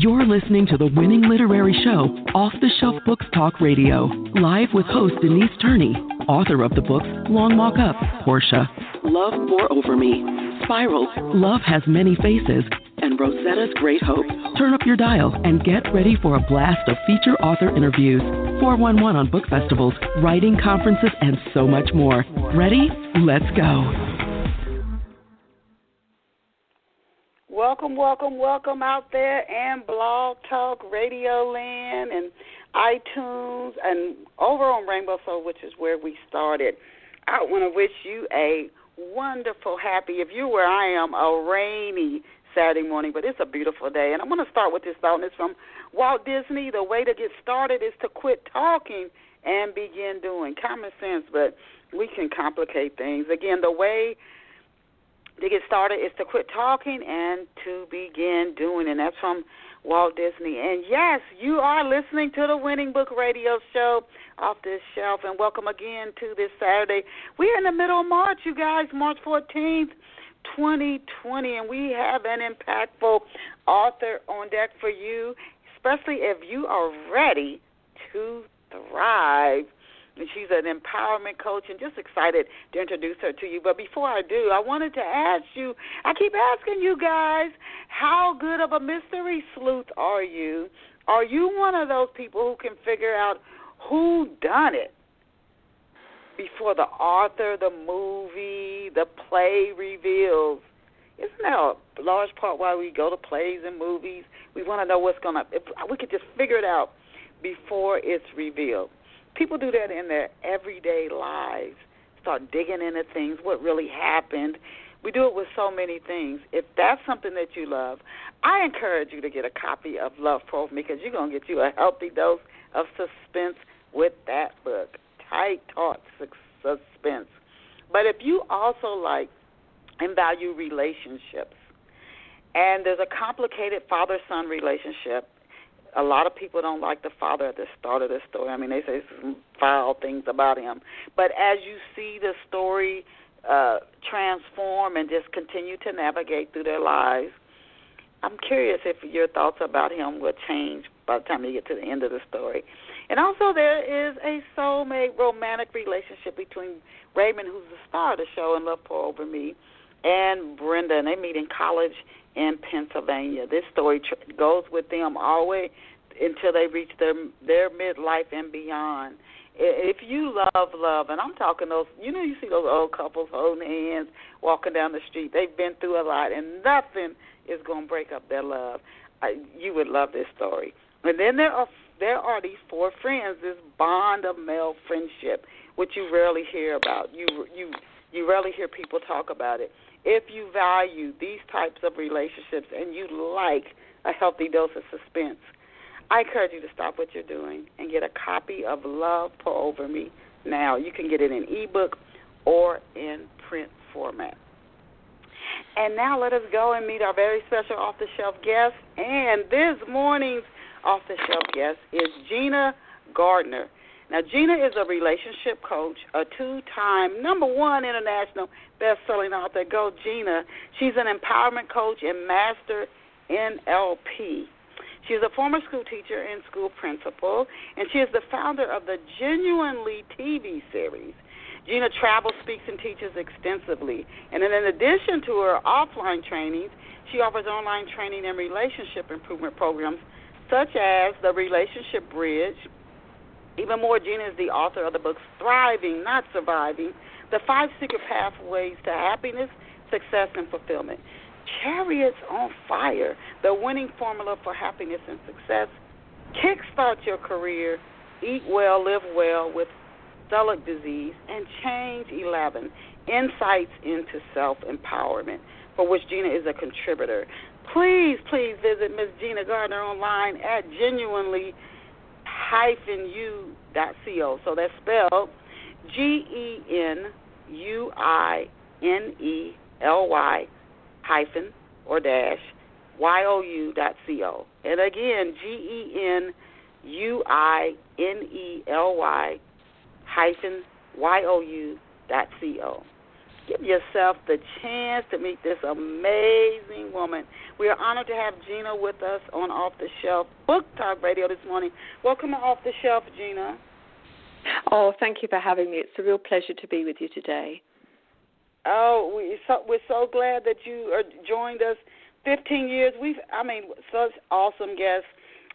You're listening to the winning literary show, Off the Shelf Books Talk Radio, live with host Denise Turney, author of the books Long Walk Up, Portia, Love Pour Over Me, Spirals, Love Has Many Faces, and Rosetta's Great Hope. Turn up your dial and get ready for a blast of feature author interviews, 411 on book festivals, writing conferences, and so much more. Ready? Let's go. Welcome, welcome, welcome out there in Blog Talk Radio Land and iTunes and over on Rainbow Soul, which is where we started. I want to wish you a wonderful, happy, if you're where I am, a rainy Saturday morning, but it's a beautiful day. And I'm going to start with this thought, and it's from Walt Disney. The way to get started is to quit talking and begin doing. Common sense, but we can complicate things. Again, the way to get started is to quit talking and to begin doing, and that's from Walt Disney. And yes, you are listening to the Winning Book Radio Show, Off This Shelf, and welcome again to this Saturday. We're in the middle of March, you guys, March 14th, 2020, and we have an impactful author on deck for you, especially if you are ready to thrive. And she's an empowerment coach, and just excited to introduce her to you. But before I do, I wanted to ask you, I keep asking you guys, how good of a mystery sleuth are you? Are you one of those people who can figure out who done it before the author, the movie, the play reveals? Isn't that a large part why we go to plays and movies? We want to know what's going to, if we could just figure it out before it's revealed. People do that in their everyday lives, start digging into things, what really happened. We do it with so many things. If that's something that you love, I encourage you to get a copy of Love Pour Over Me, because you're going to get you a healthy dose of suspense with that book, tight, taut suspense. But if you also like and value relationships, and there's a complicated father-son relationship, a lot of people don't like the father at the start of the story. I mean, they say some foul things about him. But as you see the story transform and just continue to navigate through their lives, I'm curious if your thoughts about him will change by the time you get to the end of the story. And also there is a soulmate romantic relationship between Raymond, who's the star of the show in Love Pour Over Me, and Brenda, and they meet in college in Pennsylvania. This story goes with them all the way until they reach their midlife and beyond. If you love, and I'm talking those, you see those old couples holding hands, walking down the street. They've been through a lot, and nothing is going to break up their love. You would love this story. And then there are these four friends, this bond of male friendship, which you rarely hear about. You rarely hear people talk about it. If you value these types of relationships and you like a healthy dose of suspense, I encourage you to stop what you're doing and get a copy of Love Pour Over Me now. You can get it in ebook or in print format. And now let us go and meet our very special off-the-shelf guest. And this morning's off-the-shelf guest is Gina Gardiner. Now, Gina is a relationship coach, a two-time #1 international best-selling author. Go, Gina. She's an empowerment coach and master NLP. She's a former school teacher and school principal, and she is the founder of the Genuinely TV series. Gina travels, speaks, and teaches extensively. And then in addition to her offline trainings, she offers online training and relationship improvement programs such as the Relationship Bridge. Even more, Gina is the author of the books Thriving, Not Surviving, The 5 Secret Pathways to Happiness, Success, and Fulfillment. Chariots on Fire, the winning formula for happiness and success. Kickstart your career, Eat Well, Live Well with Celiac disease, and Change 11, Insights into Self-Empowerment, for which Gina is a contributor. Please visit Ms. Gina Gardiner online at genuinely-u.co. So that's spelled GENUINELY -YOU.co. And again, GENUINELY -YOU.co. Give yourself the chance to meet this amazing woman. We are honored to have Gina with us on Off the Shelf Book Talk Radio this morning. Welcome to Off the Shelf, Gina. Oh, thank you for having me. It's a real pleasure to be with you today. Oh, we're so glad that you joined us. 15 years. Such awesome guests,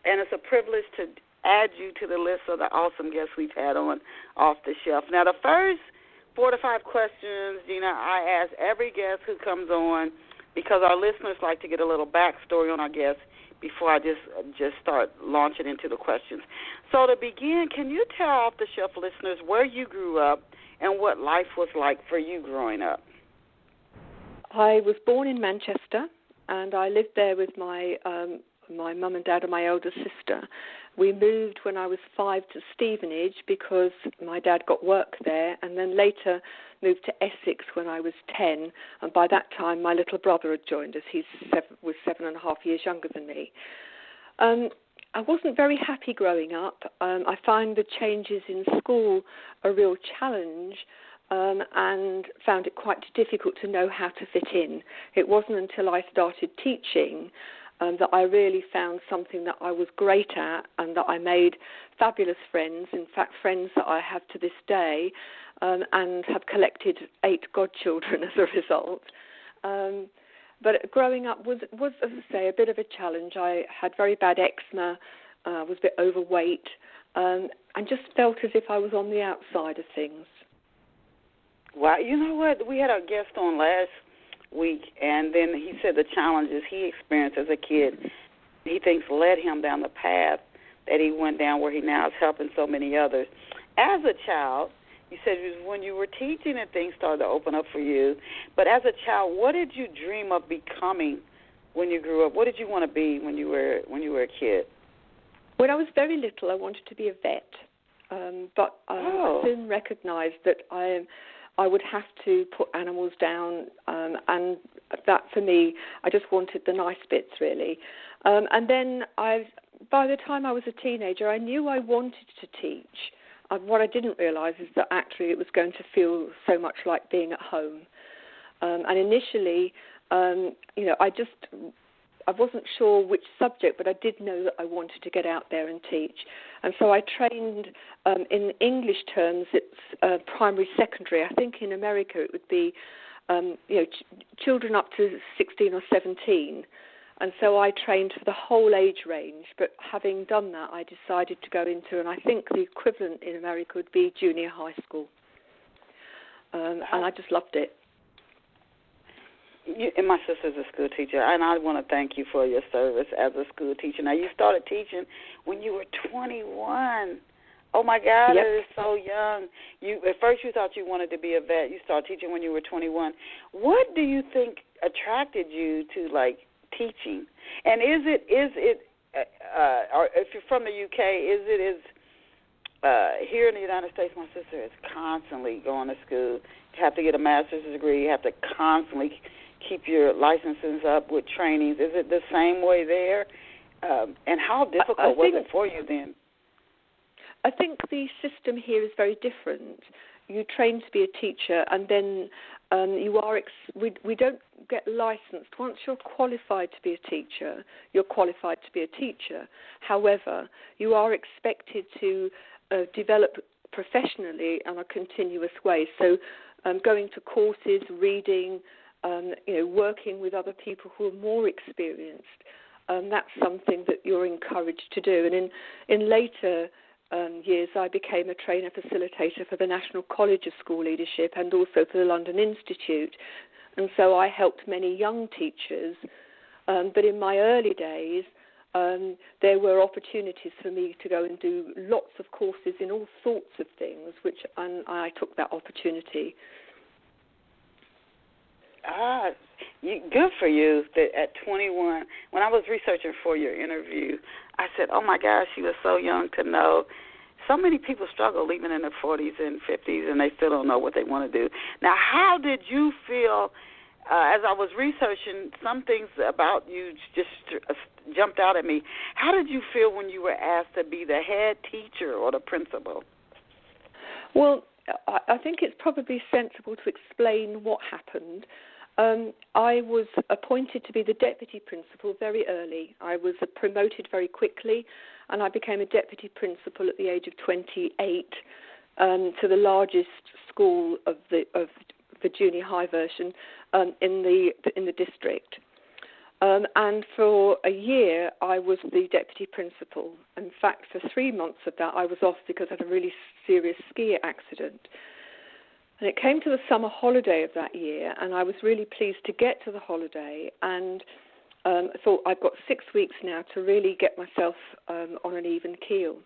and it's a privilege to add you to the list of the awesome guests we've had on Off the Shelf. Now, the first 4 to 5 questions, Gina, I ask every guest who comes on because our listeners like to get a little backstory on our guests before I just start launching into the questions. So to begin, can you tell Off the Shelf listeners where you grew up and what life was like for you growing up? I was born in Manchester, and I lived there with my mum and dad and my elder sister. We moved when I was 5 to Stevenage because my dad got work there, and then later moved to Essex when I was 10, and by that time my little brother had joined us. He was 7.5 years younger than me. I wasn't very happy growing up. I find the changes in school a real challenge, and found it quite difficult to know how to fit in. It wasn't until I started teaching that I really found something that I was great at, and that I made fabulous friends, in fact friends that I have to this day, and have collected 8 godchildren as a result. But growing up was, as I say, a bit of a challenge. I had very bad eczema, was a bit overweight, and just felt as if I was on the outside of things. Wow, you know what? We had our guest on last week, and then he said the challenges he experienced as a kid, he thinks led him down the path that he went down where he now is helping so many others. As a child, you said it was when you were teaching and things started to open up for you, but as a child, what did you dream of becoming when you grew up? What did you want to be when you were a kid? When I was very little, I wanted to be a vet, but I soon recognized that I would have to put animals down, and that for me, I just wanted the nice bits, really. And then by the time I was a teenager, I knew I wanted to teach. What I didn't realize is that actually it was going to feel so much like being at home. And initially, I wasn't sure which subject, but I did know that I wanted to get out there and teach. And so I trained in English terms, it's primary, secondary. I think in America it would be children up to 16 or 17. And so I trained for the whole age range. But having done that, I decided to go into, and I think the equivalent in America would be junior high school. And I just loved it. And my sister's a school teacher, and I want to thank you for your service as a school teacher. Now, you started teaching when you were 21. Oh, my God, yep. That is so young. At first you thought you wanted to be a vet. You started teaching when you were 21. What do you think attracted you to, teaching? And is it or if you're from the UK, here in the United States, my sister is constantly going to school. You have to get a master's degree. You have to constantly keep your licenses up with trainings. Is it the same way there? And how difficult was it for you then? I think the system here is very different. You train to be a teacher, and then we don't get licensed. Once you're qualified to be a teacher, you're qualified to be a teacher. However, you are expected to develop professionally on a continuous way. So going to courses, reading, working with other people who are more experienced, that's something that you're encouraged to do. And in later years, I became a trainer facilitator for the National College of School Leadership and also for the London Institute. And so I helped many young teachers. But in my early days, there were opportunities for me to go and do lots of courses in all sorts of things, and I took that opportunity. Good for you that at 21, when I was researching for your interview, I said, oh, my gosh, she was so young to know. So many people struggle even in their 40s and 50s, and they still don't know what they want to do. Now, how did you feel as I was researching? Some things about you just jumped out at me. How did you feel when you were asked to be the head teacher or the principal? Well, I think it's probably sensible to explain what happened. I was appointed to be the deputy principal very early. I was promoted very quickly, and I became a deputy principal at the age of 28 to the largest school of the junior high version in the district. And for a year, I was the deputy principal. In fact, for 3 months of that, I was off because I had a really serious ski accident. And it came to the summer holiday of that year, and I was really pleased to get to the holiday, and thought I've got 6 weeks now to really get myself on an even keel.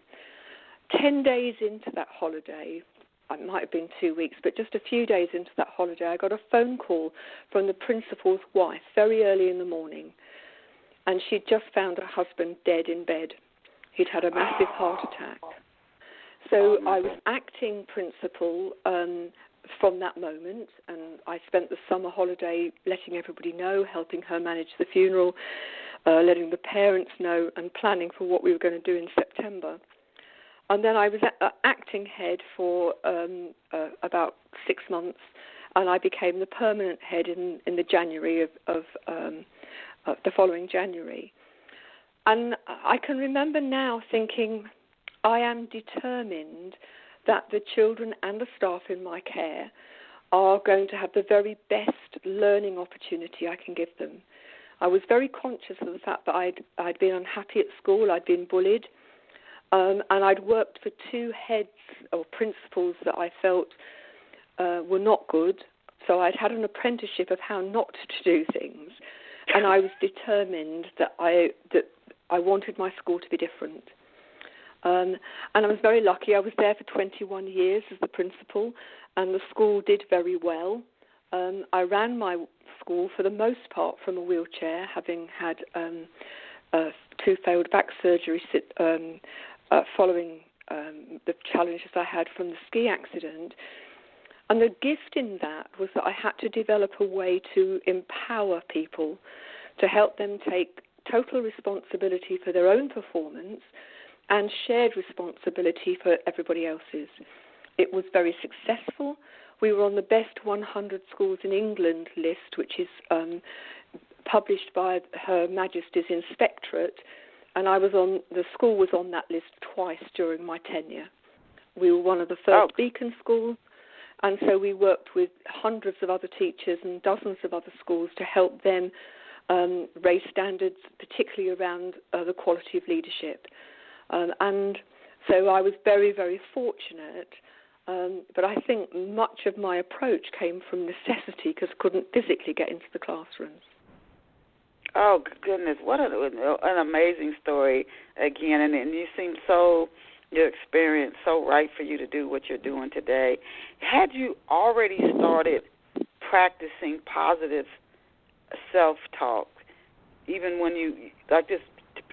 10 days into that holiday, it might have been 2 weeks, but just a few days into that holiday, I got a phone call from the principal's wife very early in the morning, and she'd just found her husband dead in bed. He'd had a massive heart attack. So I was acting principal from that moment, and I spent the summer holiday letting everybody know, helping her manage the funeral, letting the parents know, and planning for what we were going to do in September. And then I was acting head for about 6 months, and I became the permanent head in the January of the following January. And I can remember now thinking, I am determined that the children and the staff in my care are going to have the very best learning opportunity I can give them. I was very conscious of the fact that I'd been unhappy at school, I'd been bullied, and I'd worked for 2 heads or principals that I felt were not good. So I'd had an apprenticeship of how not to do things, and I was determined that I wanted my school to be different. And I was very lucky. I was there for 21 years as the principal, and the school did very well. I ran my school for the most part from a wheelchair, having had 2 failed back surgeries following the challenges I had from the ski accident. And the gift in that was that I had to develop a way to empower people, to help them take total responsibility for their own performance and shared responsibility for everybody else's. It was very successful. We were on the best 100 schools in England list, which is published by Her Majesty's Inspectorate, and the school was on that list twice during my tenure. We were one of the first beacon schools, and so we worked with hundreds of other teachers and dozens of other schools to help them raise standards, particularly around the quality of leadership. And so I was very, very fortunate, but I think much of my approach came from necessity because I couldn't physically get into the classrooms. Oh, goodness, what an amazing story again, and you seem your experience so right for you to do what you're doing today. Had you already started practicing positive self-talk, even when you, like this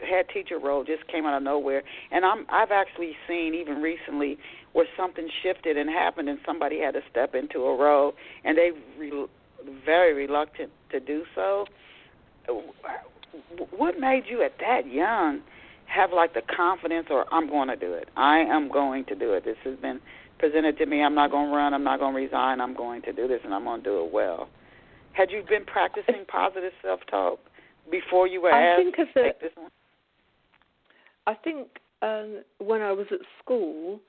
head teacher role just came out of nowhere, and I've actually seen even recently where something shifted and happened and somebody had to step into a role and they were very reluctant to do so. What made you at that young have like the confidence, or I'm going to do it, I am going to do it, this has been presented to me, I'm not going to run, I'm not going to resign, I'm going to do this and I'm going to do it well? Had you been practicing positive self-talk before you were asked to take this one? I think when I was at school,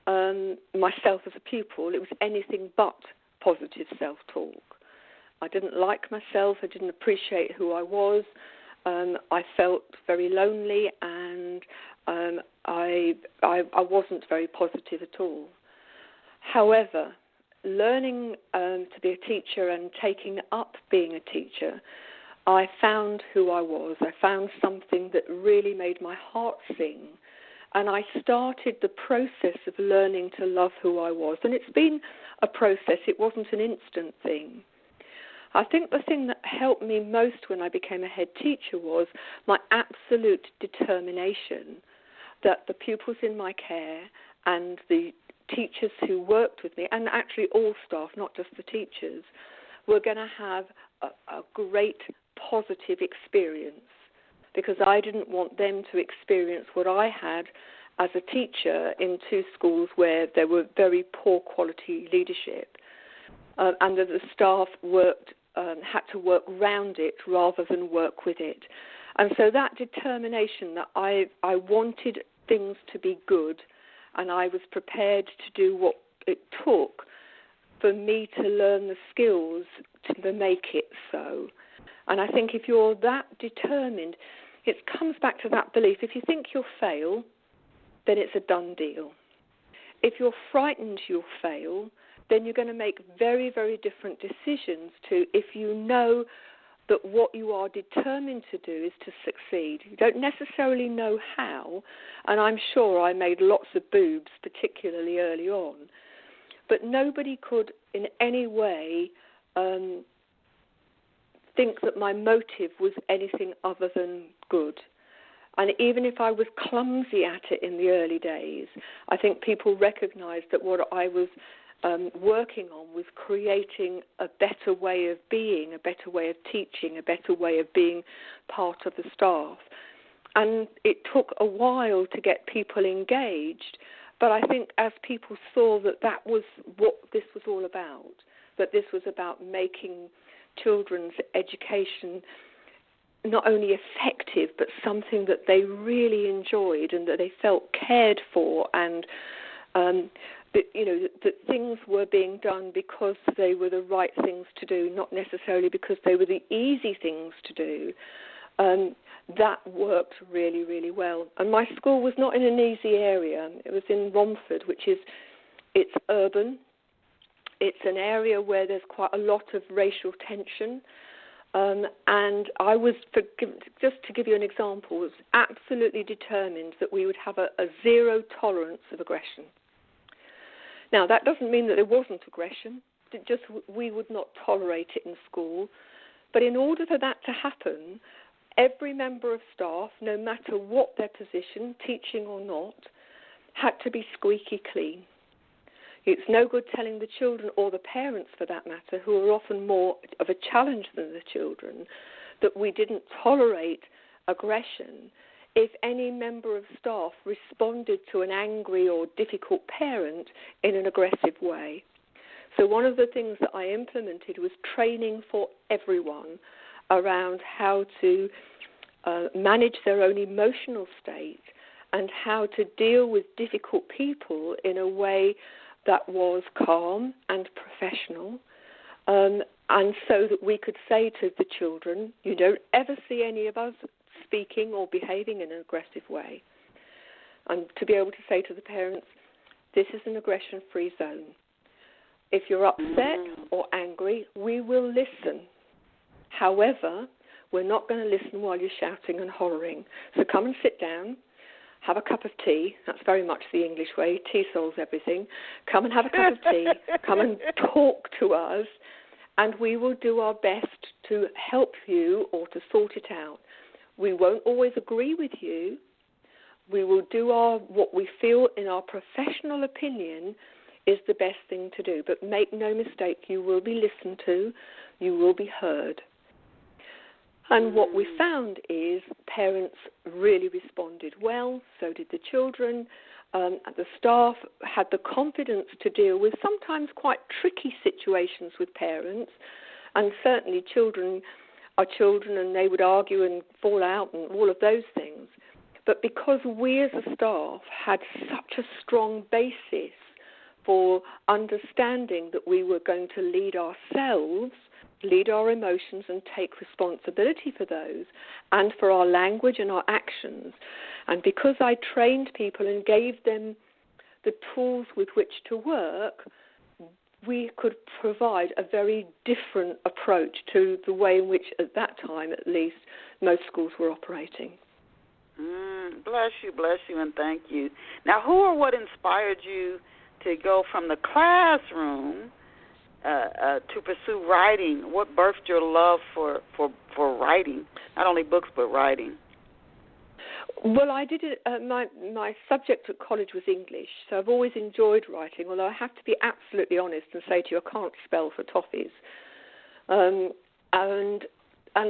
myself as a pupil, it was anything but positive self-talk. I didn't like myself. I didn't appreciate who I was. I felt very lonely, and I wasn't very positive at all. However, learning to be a teacher and taking up being a teacher, I found who I was. I found something that really made my heart sing, and I started the process of learning to love who I was. And it's been a process. It wasn't an instant thing. I think the thing that helped me most when I became a head teacher was my absolute determination that the pupils in my care and the teachers who worked with me, and actually all staff, not just the teachers, were going to have a great positive experience, because I didn't want them to experience what I had as a teacher in 2 schools where there were very poor quality leadership, and that the staff had to work round it rather than work with it. And so that determination that I wanted things to be good, and I was prepared to do what it took for me to learn the skills to make it so. And I think if you're that determined, it comes back to that belief. If you think you'll fail, then it's a done deal. If you're frightened you'll fail, then you're going to make very, very different decisions to if you know that what you are determined to do is to succeed. You don't necessarily know how, and I'm sure I made lots of boobs, particularly early on, but nobody could in any way think that my motive was anything other than good. And even if I was clumsy at it in the early days, I think people recognised that what I was working on was creating a better way of being, a better way of teaching, a better way of being part of the staff. And it took a while to get people engaged, but I think as people saw that that was what this was all about, that this was about making children's education not only effective, but something that they really enjoyed and that they felt cared for, and that things were being done because they were the right things to do, not necessarily because they were the easy things to do. That worked really, really well. And my school was not in an easy area. It was in Romford, it's urban. It's an area where there's quite a lot of racial tension. And I was, just to give you an example, was absolutely determined that we would have a zero tolerance of aggression. Now, that doesn't mean that there wasn't aggression. It just we would not tolerate it in school. But in order for that to happen, every member of staff, no matter what their position, teaching or not, had to be squeaky clean. It's no good telling the children, or the parents for that matter, who are often more of a challenge than the children, that we didn't tolerate aggression if any member of staff responded to an angry or difficult parent in an aggressive way. So one of the things that I implemented was training for everyone around how to manage their own emotional state and how to deal with difficult people in a way that was calm and professional, and so that we could say to the children, you don't ever see any of us speaking or behaving in an aggressive way. And to be able to say to the parents, this is an aggression-free zone. If you're upset or angry, we will listen. However, we're not going to listen while you're shouting and hollering. So come and sit down. Have a cup of tea. That's very much the English way. Tea solves everything. Come and have a cup of tea. Come and talk to us, and we will do our best to help you or to sort it out. We won't always agree with you. We will do what we feel in our professional opinion is the best thing to do. But make no mistake, you will be listened to. You will be heard. And what we found is parents really responded well, so did the children. The staff had the confidence to deal with sometimes quite tricky situations with parents, and certainly children are children and they would argue and fall out and all of those things. But because we as a staff had such a strong basis for understanding that we were going to lead ourselves, lead our emotions and take responsibility for those and for our language and our actions. And because I trained people and gave them the tools with which to work, we could provide a very different approach to the way in which, at that time at least, most schools were operating. Bless you, and thank you. Now, who or what inspired you to go from the classroom to pursue writing? What birthed your love for writing, not only books but writing? Well, I did it. My subject at college was English, so I've always enjoyed writing. Although I have to be absolutely honest and say to you, I can't spell for toffees.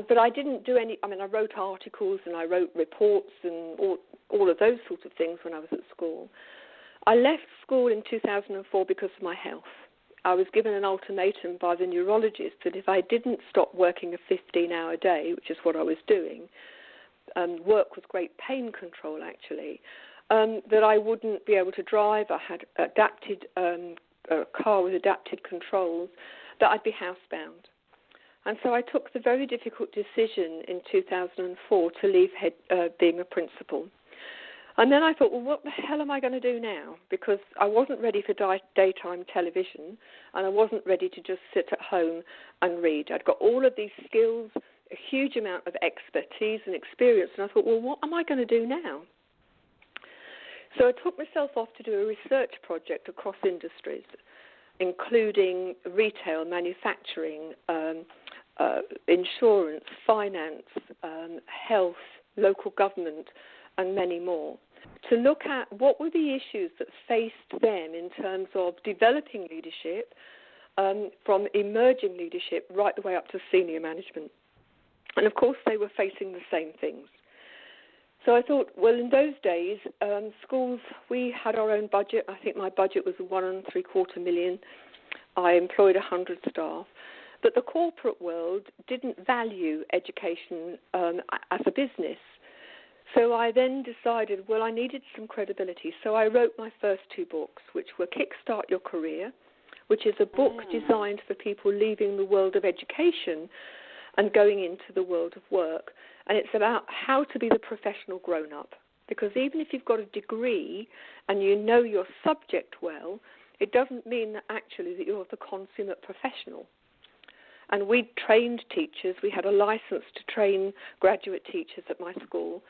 But I didn't do any. I mean, I wrote articles and I wrote reports and all all of those sorts of things when I was at school. I left school in 2004 because of my health. I was given an ultimatum by the neurologist that if I didn't stop working a 15-hour day, which is what I was doing, work with great pain control actually, that I wouldn't be able to drive. I had adapted a car with adapted controls, that I'd be housebound. And so I took the very difficult decision in 2004 to leave being a principal. And then I thought, well, what the hell am I going to do now? Because I wasn't ready for daytime television, and I wasn't ready to just sit at home and read. I'd got all of these skills, a huge amount of expertise and experience, and I thought, well, what am I going to do now? So I took myself off to do a research project across industries, including retail, manufacturing, insurance, finance, health, local government, and many more, to look at what were the issues that faced them in terms of developing leadership, from emerging leadership right the way up to senior management. And, of course, they were facing the same things. So I thought, well, in those days, schools, we had our own budget. I think my budget was $1.75 million. I employed 100 staff. But the corporate world didn't value education as a business. So I then decided, well, I needed some credibility. So I wrote my first 2 books, which were Kickstart Your Career, which is a book designed for people leaving the world of education and going into the world of work. And it's about how to be the professional grown-up. Because even if you've got a degree and you know your subject well, it doesn't mean that actually that you're the consummate professional. And we trained teachers. We had a license to train graduate teachers at my school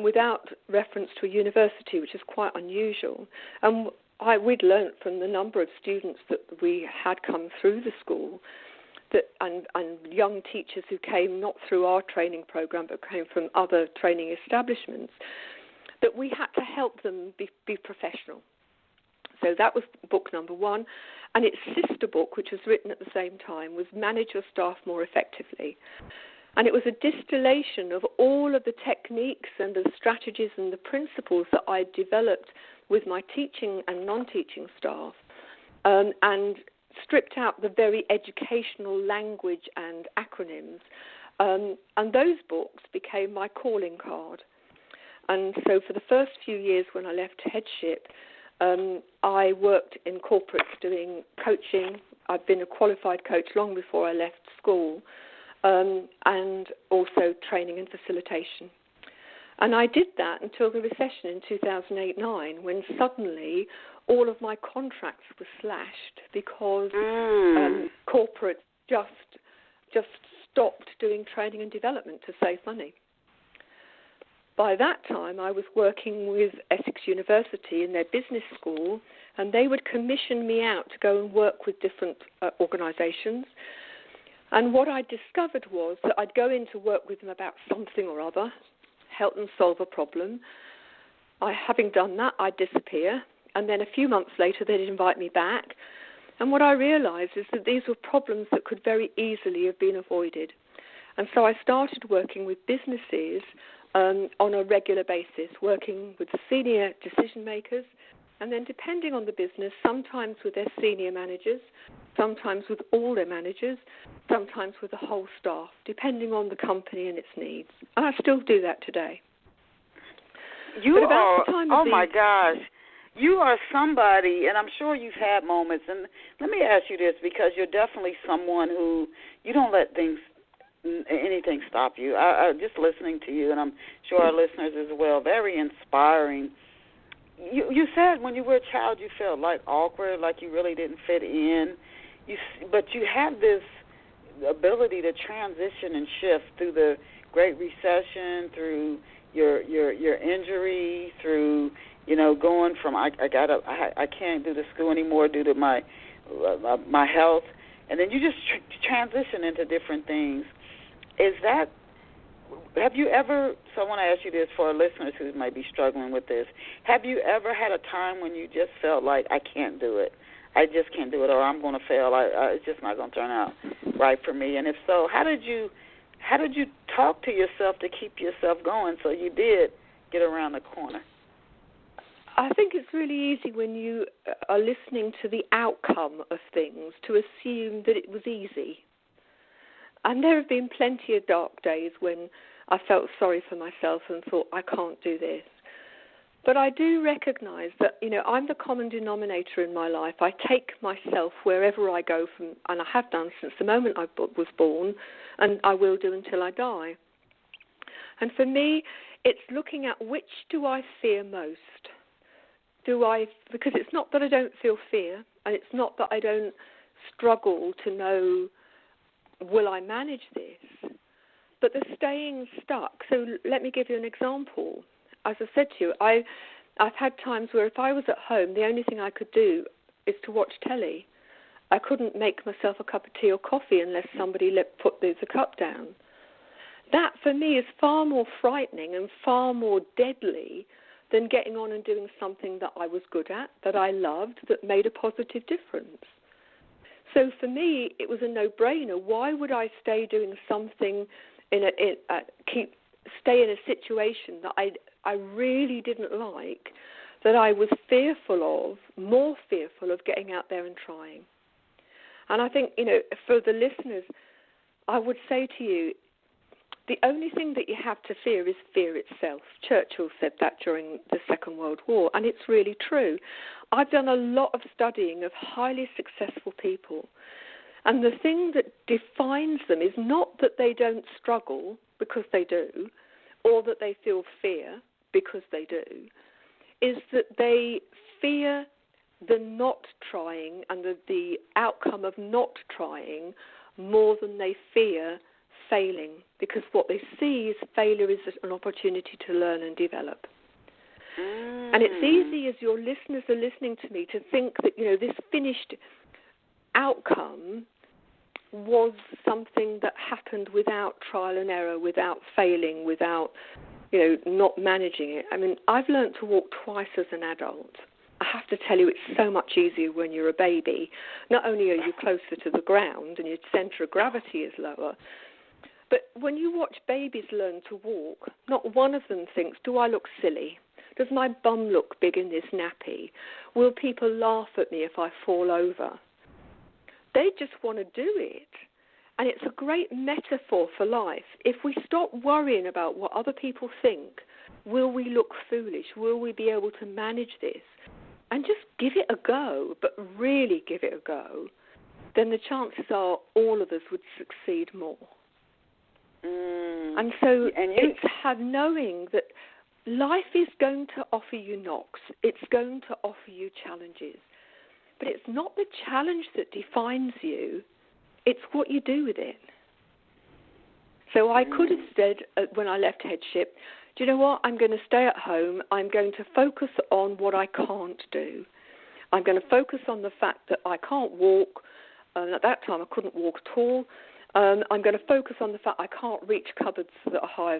without reference to a university, which is quite unusual. And we'd learnt from the number of students that we had come through the school that, and young teachers who came not through our training program but came from other training establishments, that we had to help them be professional. So that was book number 1. And its sister book, which was written at the same time, was Manage Your Staff More Effectively. And it was a distillation of all of the techniques and the strategies and the principles that I developed with my teaching and non-teaching staff, and stripped out the very educational language and acronyms. And those books became my calling card. And so for the first few years when I left headship, I worked in corporates doing coaching. I'd been a qualified coach long before I left school, and also training and facilitation. And I did that until the recession in 2008-9, when suddenly all of my contracts were slashed because corporates just stopped doing training and development to save money. By that time, I was working with Essex University in their business school, and they would commission me out to go and work with different organisations. And what I discovered was that I'd go in to work with them about something or other, help them solve a problem. Having done that, I'd disappear, and then a few months later, they'd invite me back. And what I realised is that these were problems that could very easily have been avoided. And so I started working with businesses on a regular basis, working with senior decision makers, and then depending on the business, sometimes with their senior managers, sometimes with all their managers, sometimes with the whole staff, depending on the company and its needs. And I still do that today. My gosh, you are somebody, and I'm sure you've had moments, and let me ask you this, because you're definitely someone who, you don't let anything stop you. I just listening to you, and I'm sure our listeners as well, very inspiring. You said when you were a child you felt like awkward, like you really didn't fit in, but you have this ability to transition and shift through the Great Recession, through your injury, through going from I can't do the school anymore due to my health, and then you just transition into different things. Have you ever, so I want to ask you this for our listeners who might be struggling with this, have you ever had a time when you just felt like, I can't do it, I just can't do it, or I'm going to fail, it's just not going to turn out right for me? And if so, how did you talk to yourself to keep yourself going so you did get around the corner? I think it's really easy when you are listening to the outcome of things to assume that it was easy. And there have been plenty of dark days when I felt sorry for myself and thought, I can't do this. But I do recognise that, I'm the common denominator in my life. I take myself wherever I go from, and I have done since the moment I was born, and I will do until I die. And for me, it's looking at which do I fear most. Because it's not that I don't feel fear, and it's not that I don't struggle to know, will I manage this? But the staying stuck. So let me give you an example. As I said to you, I've had times where if I was at home, the only thing I could do is to watch telly. I couldn't make myself a cup of tea or coffee unless somebody put the cup down. That, for me, is far more frightening and far more deadly than getting on and doing something that I was good at, that I loved, that made a positive difference. So for me, it was a no-brainer. Why would I stay doing something stay in a situation that I really didn't like, that I was more fearful of getting out there and trying? And I think, for the listeners, I would say to you, the only thing that you have to fear is fear itself. Churchill said that during the Second World War, and it's really true. I've done a lot of studying of highly successful people, and the thing that defines them is not that they don't struggle, because they do, or that they feel fear, because they do, is that they fear the not trying and the outcome of not trying more than they fear failing, because what they see is failure is an opportunity to learn and develop. And it's easy, as your listeners are listening to me, to think that, this finished outcome was something that happened without trial and error, without failing, without, not managing it. I mean, I've learned to walk twice as an adult. I have to tell you, it's so much easier when you're a baby. Not only are you closer to the ground and your centre of gravity is lower, but when you watch babies learn to walk, not one of them thinks, do I look silly? Does my bum look big in this nappy? Will people laugh at me if I fall over? They just want to do it. And it's a great metaphor for life. If we stop worrying about what other people think, will we look foolish? Will we be able to manage this? And just give it a go, but really give it a go, then the chances are all of us would succeed more. And so it's knowing that life is going to offer you knocks. It's going to offer you challenges. But it's not the challenge that defines you. It's what you do with it. So I could have said when I left headship, do you know what? I'm going to stay at home. I'm going to focus on what I can't do. I'm going to focus on the fact that I can't walk. At that time, I couldn't walk at all. I'm going to focus on the fact I can't reach cupboards that are higher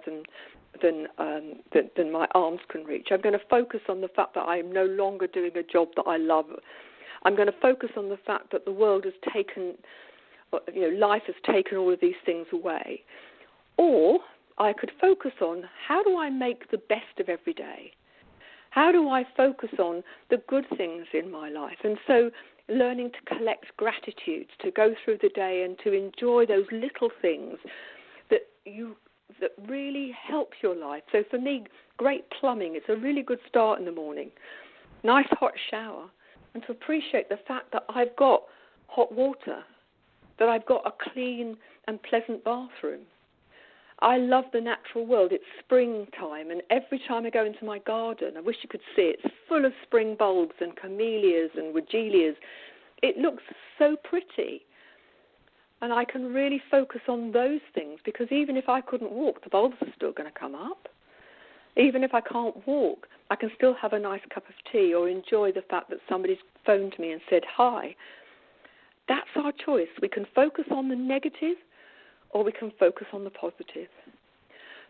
than my arms can reach. I'm going to focus on the fact that I'm no longer doing a job that I love. I'm going to focus on the fact that the world has taken, life has taken all of these things away. Or I could focus on, how do I make the best of every day? How do I focus on the good things in my life? And so learning to collect gratitudes, to go through the day and to enjoy those little things that really help your life. So for me, great plumbing, it's a really good start in the morning. Nice hot shower. And to appreciate the fact that I've got hot water, that I've got a clean and pleasant bathroom. I love the natural world. It's springtime, and every time I go into my garden, I wish you could see it, it's full of spring bulbs and camellias and weigelias. It looks so pretty. And I can really focus on those things, because even if I couldn't walk, the bulbs are still going to come up. Even if I can't walk, I can still have a nice cup of tea or enjoy the fact that somebody's phoned me and said hi. That's our choice. We can focus on the negative, or we can focus on the positive.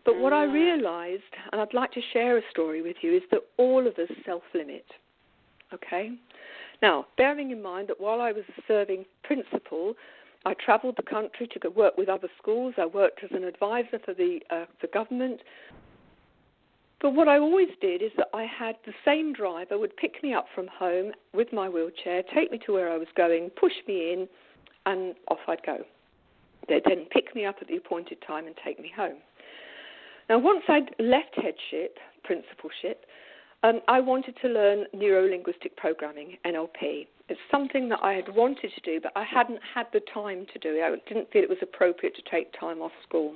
But what I realized, and I'd like to share a story with you, is that all of us self-limit, okay? Now, bearing in mind that while I was a serving principal, I travelled the country to go work with other schools. I worked as an advisor for the government. But what I always did is that I had the same driver would pick me up from home with my wheelchair, take me to where I was going, push me in, and off I'd go. They'd then pick me up at the appointed time and take me home. Now, once I'd left headship, principalship, I wanted to learn neuro-linguistic programming, NLP. It's something that I had wanted to do, but I hadn't had the time to do it. I didn't feel it was appropriate to take time off school.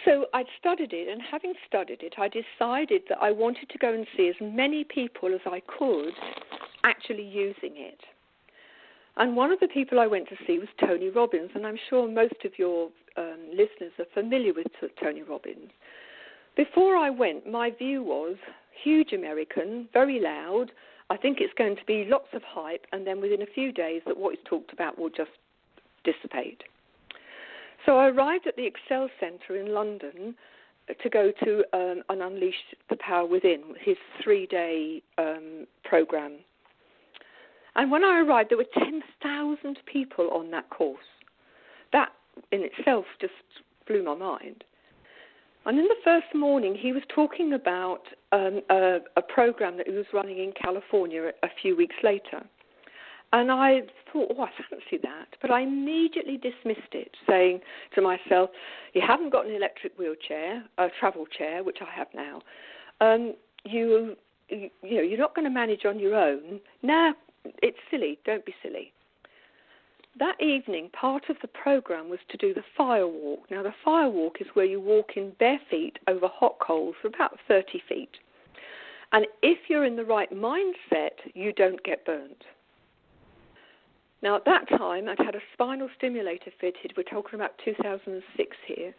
So I'd studied it, and having studied it, I decided that I wanted to go and see as many people as I could actually using it. And one of the people I went to see was Tony Robbins, and I'm sure most of your listeners are familiar with Tony Robbins. Before I went, my view was huge American, very loud. I think it's going to be lots of hype, and then within a few days that what he's talked about will just dissipate. So I arrived at the Excel Centre in London to go to an Unleash the Power Within, his 3-day program. And when I arrived, there were 10,000 people on that course. That in itself just blew my mind. And in the first morning, he was talking about a program that he was running in California a few weeks later. And I thought, I fancy that. But I immediately dismissed it, saying to myself, you haven't got an electric wheelchair, a travel chair, which I have now. You're not going to manage on your own. Nah, it's silly. Don't be silly. That evening, part of the program was to do the fire walk. Now, the fire walk is where you walk in bare feet over hot coals for about 30 feet. And if you're in the right mindset, you don't get burnt. Now, at that time, I'd had a spinal stimulator fitted. We're talking about 2006 here.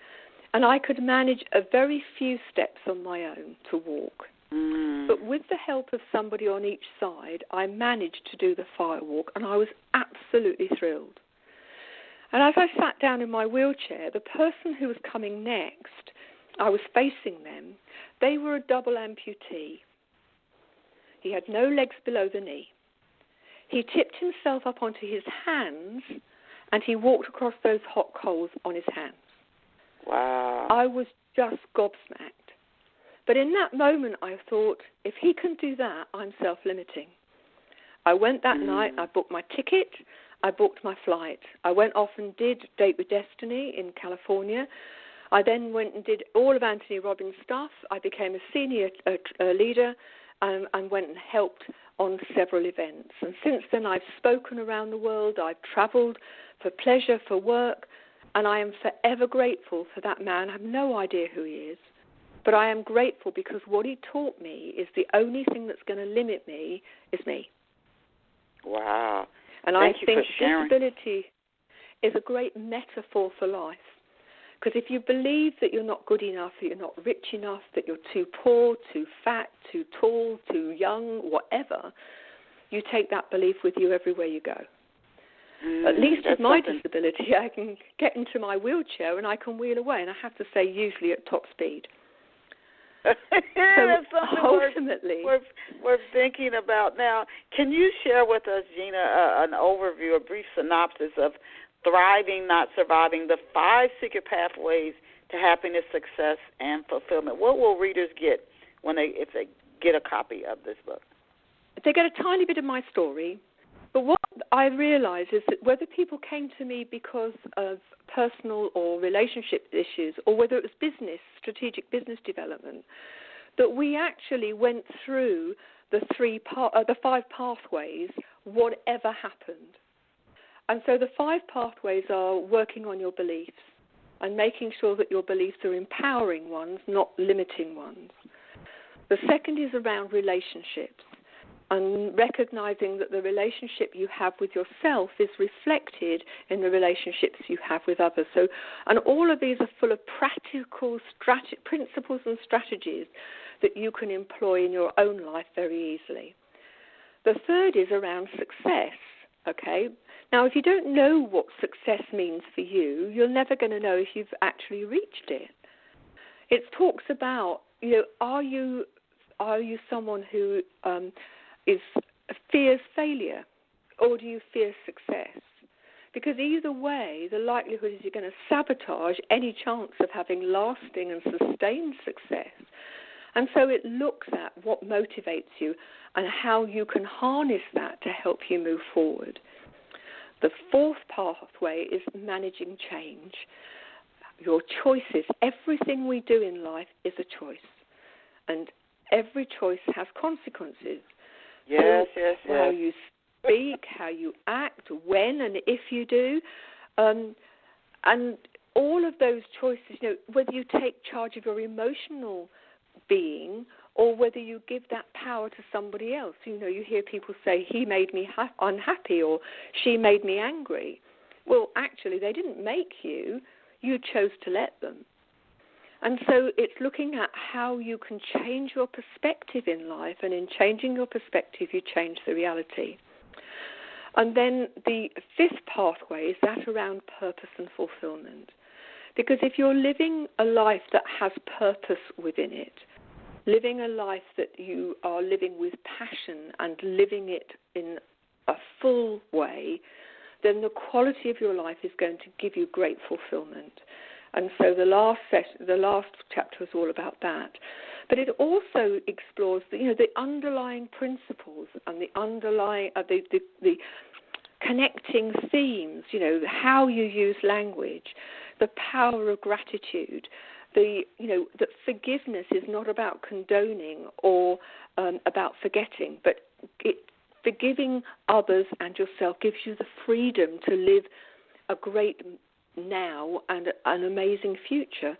And I could manage a very few steps on my own to walk. But with the help of somebody on each side, I managed to do the fire walk, and I was absolutely thrilled. And as I sat down in my wheelchair, the person who was coming next, I was facing them. They were a double amputee. He had no legs below the knee. He tipped himself up onto his hands, and he walked across those hot coals on his hands. Wow. I was just gobsmacked. But in that moment, I thought, if he can do that, I'm self-limiting. I went that night, I booked my ticket, I booked my flight. I went off and did Date with Destiny in California. I then went and did all of Anthony Robbins' stuff. I became a senior leader and went and helped on several events. And since then, I've spoken around the world. I've traveled for pleasure, for work, and I am forever grateful for that man. I have no idea who he is. But I am grateful because what he taught me is the only thing that's going to limit me is me. Wow. And I think disability is a great metaphor for life. Because if you believe that you're not good enough, that you're not rich enough, that you're too poor, too fat, too tall, too young, whatever, you take that belief with you everywhere you go. At least with my disability, I can get into my wheelchair and I can wheel away. And I have to say, usually at top speed. That's something ultimately we're thinking about now. Can you share with us, Gina, an overview, a brief synopsis of Thriving, Not Surviving, the 5 secret pathways to happiness, success, and fulfillment? What will readers get if they get a copy of this book? They get a tiny bit of my story, but what I realize is that whether people came to me because of personal or relationship issues, or whether it was business, strategic business development, that we actually went through the 5 pathways, whatever happened. And so the 5 pathways are working on your beliefs and making sure that your beliefs are empowering ones, not limiting ones. The second is around relationships, and recognizing that the relationship you have with yourself is reflected in the relationships you have with others. So, and all of these are full of practical principles and strategies that you can employ in your own life very easily. The third is around success, okay? Now, if you don't know what success means for you, you're never going to know if you've actually reached it. It talks about, are you someone who fears failure, or do you fear success? Because either way, the likelihood is you're going to sabotage any chance of having lasting and sustained success. And so it looks at what motivates you and how you can harness that to help you move forward. The fourth pathway is managing change. Your choices. Everything we do in life is a choice. And every choice has consequences. Yes. How you speak, how you act, when and if you do. And all of those choices, whether you take charge of your emotional being or whether you give that power to somebody else. You hear people say, he made me unhappy or she made me angry. Well, actually, they didn't make you. You chose to let them. And so it's looking at how you can change your perspective in life, and in changing your perspective, you change the reality. And then the fifth pathway is that around purpose and fulfillment. Because if you're living a life that has purpose within it, living a life that you are living with passion and living it in a full way, then the quality of your life is going to give you great fulfillment. And so the last chapter is all about that. But it also explores the underlying principles and the underlying the connecting themes. How you use language, the power of gratitude. That forgiveness is not about condoning or about forgetting, but forgiving others and yourself gives you the freedom to live a great now and an amazing future.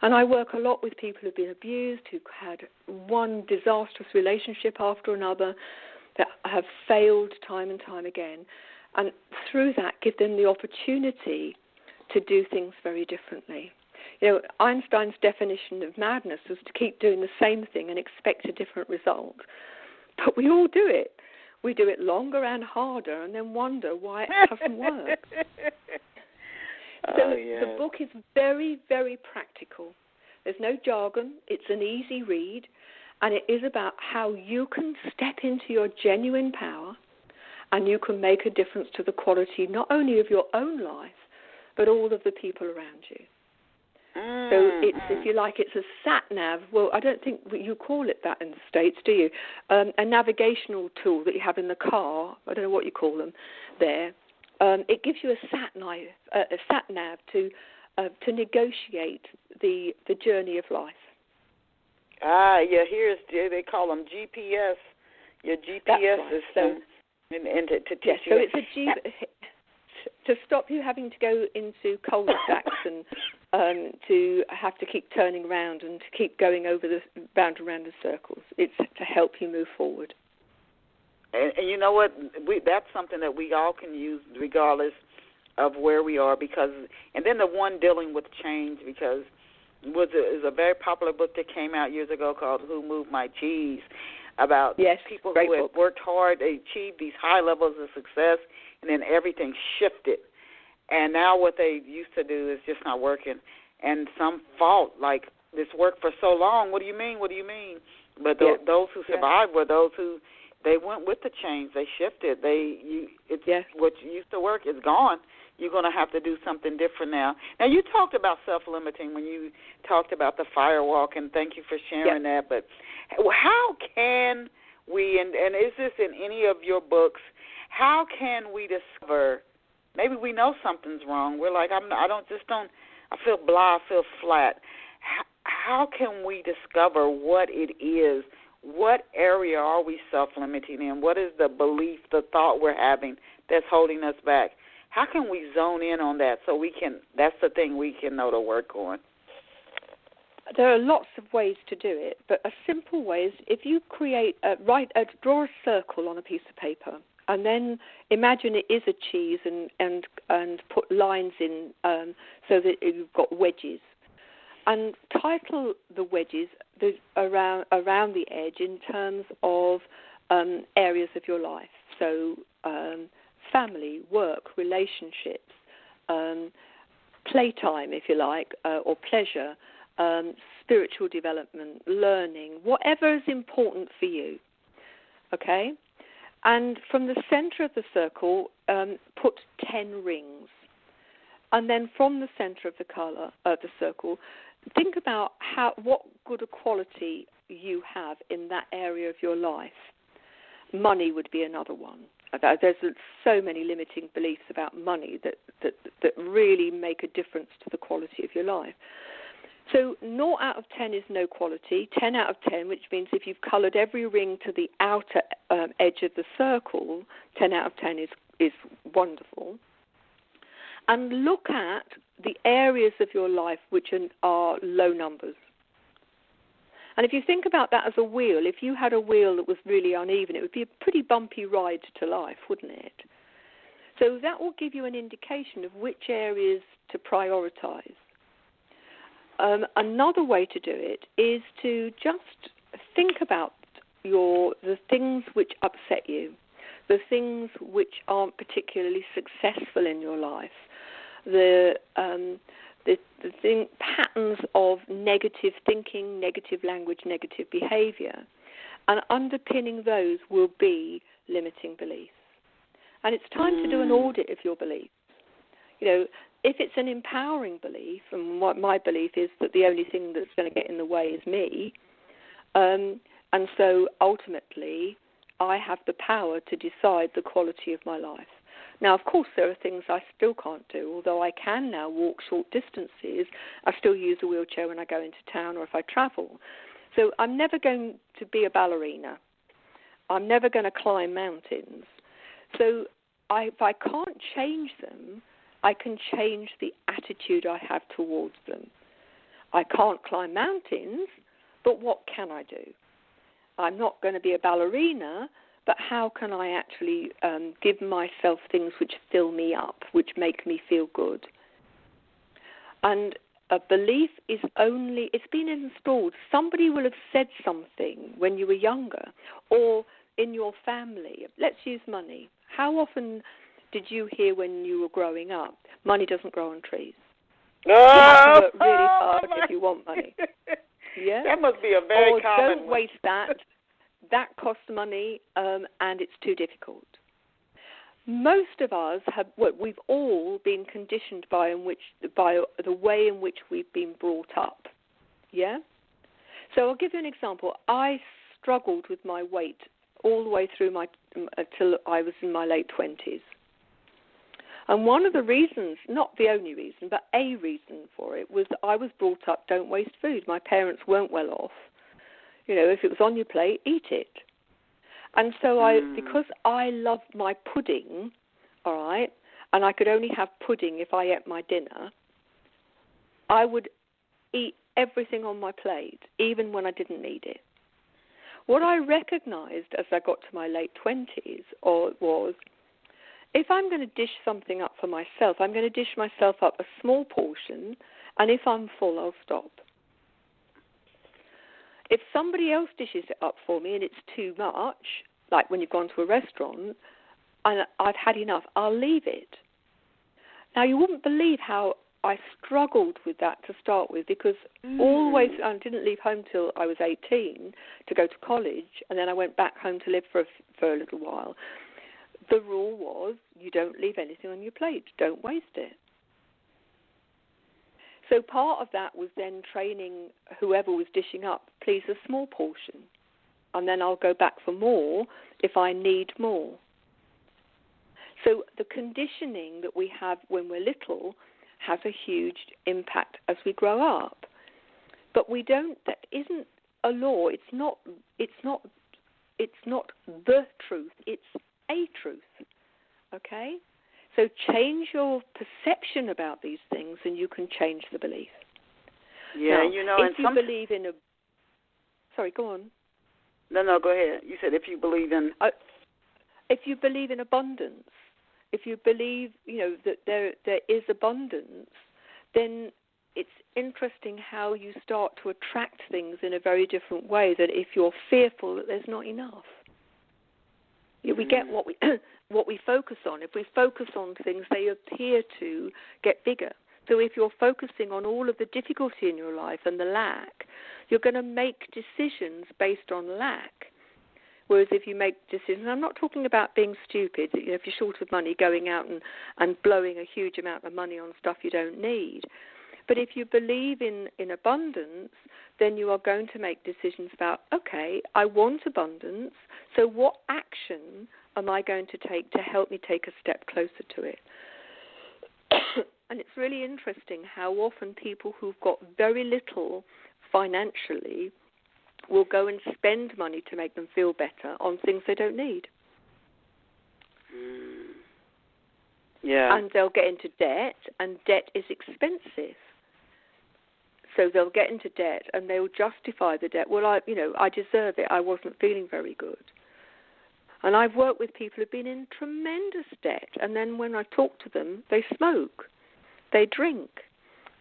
And I work a lot with people who've been abused, who've had one disastrous relationship after another, that have failed time and time again. And through that, give them the opportunity to do things very differently. Einstein's definition of madness was to keep doing the same thing and expect a different result. But we all do it. We do it longer and harder and then wonder why it doesn't work. So the book is very, very practical. There's no jargon. It's an easy read. And it is about how you can step into your genuine power and you can make a difference to the quality not only of your own life, but all of the people around you. So it's, if you like, it's a sat-nav. Well, I don't think you call it that in the States, do you? A navigational tool that you have in the car. I don't know what you call them there. It gives you a sat-nav to negotiate the journey of life. They call them GPS, your GPS system, and to teach you. So it's to stop you having to go into cul-de-sacs and to have to keep turning around and to keep going over round and round in circles. It's to help you move forward. And you know what? That's something that we all can use regardless of where we are. And then the one dealing with change, because is a very popular book that came out years ago called Who Moved My Cheese, about people who had worked hard, they achieved these high levels of success, and then everything shifted. And now what they used to do is just not working. And some fault, like, this worked for so long, what do you mean? But those who survived were those who, they went with the change. They shifted. What used to work is gone. You're going to have to do something different now. Now, you talked about self-limiting when you talked about the firewalk, and thank you for sharing that. But how can we, and is this in any of your books, how can we discover, maybe we know something's wrong. We're like, I feel blah, I feel flat. How can we discover what it is? What area are we self-limiting in? What is the belief, the thought we're having that's holding us back? How can we zone in on that so that's the thing we can know to work on? There are lots of ways to do it, but a simple way is if you draw a circle on a piece of paper and then imagine it is a cheese and put lines in so that you've got wedges. And title the wedges around the edge in terms of areas of your life. So family, work, relationships, playtime, if you like, or pleasure, spiritual development, learning, whatever is important for you. Okay? And from the center of the circle, put 10 rings. And then from the center of the circle, think about what good a quality you have in that area of your life. Money would be another one. There's so many limiting beliefs about money that really make a difference to the quality of your life. So 0 out of 10 is no quality. 10 out of 10, which means if you've coloured every ring to the outer edge of the circle, 10 out of 10 is wonderful. And look at the areas of your life which are low numbers. And if you think about that as a wheel, if you had a wheel that was really uneven, it would be a pretty bumpy ride to life, wouldn't it? So that will give you an indication of which areas to prioritise. Another way to do it is to just think about the things which upset you, the things which aren't particularly successful in your life, the patterns of negative thinking, negative language, negative behaviour, and underpinning those will be limiting beliefs. And it's time to do an audit of your beliefs. You know, if it's an empowering belief, and what my belief is that the only thing that's going to get in the way is me, and so ultimately I have the power to decide the quality of my life. Now, of course, there are things I still can't do. Although I can now walk short distances, I still use a wheelchair when I go into town or if I travel. So I'm never going to be a ballerina. I'm never going to climb mountains. So if I can't change them, I can change the attitude I have towards them. I can't climb mountains, but what can I do? I'm not going to be a ballerina, but how can I actually give myself things which fill me up, which make me feel good? And a belief is it's been installed. Somebody will have said something when you were younger or in your family. Let's use money. How often did you hear when you were growing up, money doesn't grow on trees? You have to work really hard if you want money. Yeah? That must be a very common don't waste that. That costs money, and it's too difficult. Most of us we've all been conditioned by the way in which we've been brought up. Yeah? So I'll give you an example. I struggled with my weight all the way through till I was in my late 20s. And one of the reasons, not the only reason, but a reason for it was that I was brought up, don't waste food. My parents weren't well off. You know, if it was on your plate, eat it. And so because I loved my pudding, all right, and I could only have pudding if I ate my dinner, I would eat everything on my plate, even when I didn't need it. What I recognized as I got to my late 20s was, if I'm going to dish something up for myself, I'm going to dish myself up a small portion, and if I'm full, I'll stop. If somebody else dishes it up for me and it's too much, like when you've gone to a restaurant, and I've had enough, I'll leave it. Now, you wouldn't believe how I struggled with that to start with, because always I didn't leave home till I was 18 to go to college, and then I went back home to live for a little while. The rule was you don't leave anything on your plate. Don't waste it. So part of that was then training whoever was dishing up, please, a small portion, and then I'll go back for more if I need more. So the conditioning that we have when we're little has a huge impact as we grow up. But that isn't a law. It's not the truth. It's a truth. Okay? So change your perception about these things, and you can change the belief. Yeah, now, if you believe in sorry, go on. No, go ahead. You said if you believe in. If you believe in abundance, if you believe, that there is abundance, then it's interesting how you start to attract things in a very different way than if you're fearful that there's not enough. We get what we focus on. If we focus on things, they appear to get bigger. So if you're focusing on all of the difficulty in your life and the lack, you're going to make decisions based on lack. Whereas if you make decisions, I'm not talking about being stupid, if you're short of money, going out and blowing a huge amount of money on stuff you don't need. But if you believe in abundance, then you are going to make decisions about, okay, I want abundance, so what action am I going to take to help me take a step closer to it? And it's really interesting how often people who've got very little financially will go and spend money to make them feel better on things they don't need. Yeah. And they'll get into debt, and debt is expensive. So they'll get into debt, and they'll justify the debt. Well, I deserve it. I wasn't feeling very good. And I've worked with people who've been in tremendous debt, and then when I talk to them, they smoke, they drink,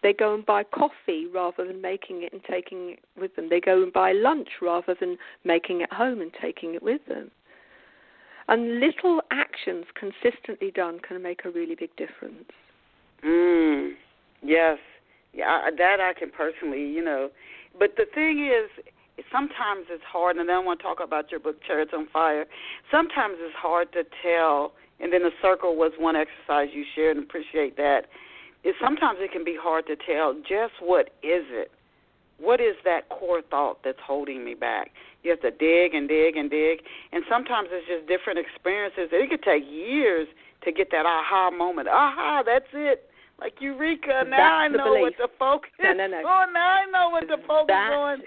they go and buy coffee rather than making it and taking it with them. They go and buy lunch rather than making it home and taking it with them. And little actions consistently done can make a really big difference. Yes. Yeah, that I can personally, But the thing is, sometimes it's hard, and I don't want to talk about your book, Chariots on Fire. Sometimes it's hard to tell, and then the circle was one exercise you shared, and appreciate that. Sometimes it can be hard to tell just what is it. What is that core thought that's holding me back? You have to dig and dig and dig, and sometimes it's just different experiences. It could take years to get that aha moment. Aha, that's it. Like Eureka, now I know what to focus on. Now I know what to focus on.